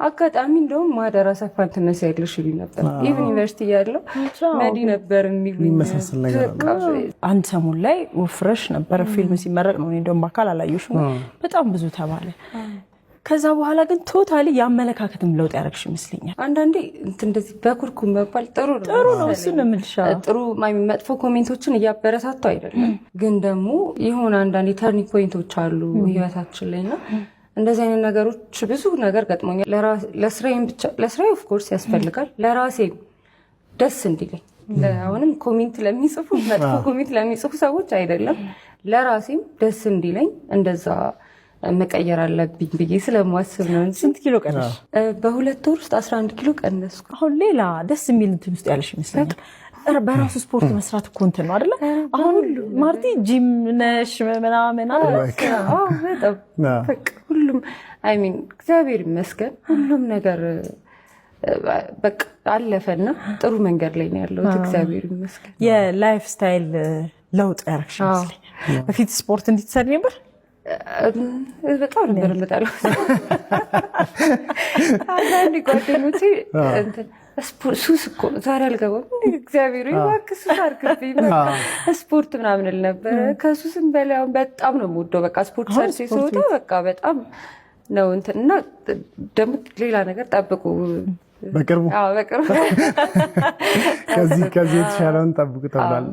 አጋጣሚ እንደውም ማደራ ሰፋን ትመስያለሽ ይሉኝ ነበር። ኢቭን ዩኒቨርሲቲ ያለው መዲ ነበር የሚሉኝ። አንድ ሰሞን ላይ ወፍረሽ ነበር ፊልም ሲመረቅ ነው። እኔ እንደውም በአካል አላየሁሽም። በጣም ብዙ ተባለ። ከዛ በኋላ ግን ቶታሊ ያመለካከትም ለውጥ ያደረግሽ ይመስለኛል። አንዳንዴ እንደዚህ በኩርኩም መባል ጥሩ ነው። እሱ ነው የምልሽ። ጥሩ መጥፎ ኮሜንቶችን እያበረታቱ አይደለም፣ ግን ደግሞ የሆነ አንዳንዴ ተርኒንግ ፖይንቶች አሉ ህይወታችን ላይ እና እንደዚህ አይነት ነገሮች ብዙ ነገር ገጥሞኛል። ለስራዬ ኦፍ ኮርስ ያስፈልጋል፣ ለራሴም ደስ እንዲለኝ አሁንም ኮሜንት ለሚጽፉ መጥፎ ኮሜንት ለሚጽፉ ሰዎች አይደለም፣ ለራሴም ደስ እንዲለኝ እንደዛ መቀየር አለብኝ ብዬ ስለማስብ ነው። ስንት ኪሎ ቀነሽ? በ2 ወር ውስጥ 11 ኪሎ ቀነስኩ። አሁን ሌላ ደስ የሚል እንትን ውስጥ ያለሽ ይመስለኛል። በራሱ ስፖርት መስራት እኮ እንትን ነው አይደለ? አሁን ማርቲ ጂም ነሽ ምናምን በጣም በቃ ሁሉም አይ ሚን እግዚአብሔር ይመስገን ሁሉም ነገር በቃ አለፈና ጥሩ መንገድ ላይ ነው ያለሁት። እግዚአብሔር ይመስገን። የላይፍ ስታይል ለውጥ ያደረግሽ ይመስለኛል። በፊት ስፖርት እንድትሰሪ ነበር? በጣም ነበር የምጠላው። አንዳንድ ጓደኞቼ ሱስ እኮ ዛሬ አልገባም እግዚአብሔር እባክህ ሱስ አድርግብኝ ስፖርት ምናምን ል ነበረ። ከሱስም በላይ አሁን በጣም ነው የምወደው። በቃ ስፖርት ሰርቼ ስወጣ በቃ በጣም ነው እንትን እና ደግሞ ሌላ ነገር ጠብቁ በቅርቡ ከዚህ የተሻለውን ጠብቁ ተብሏል።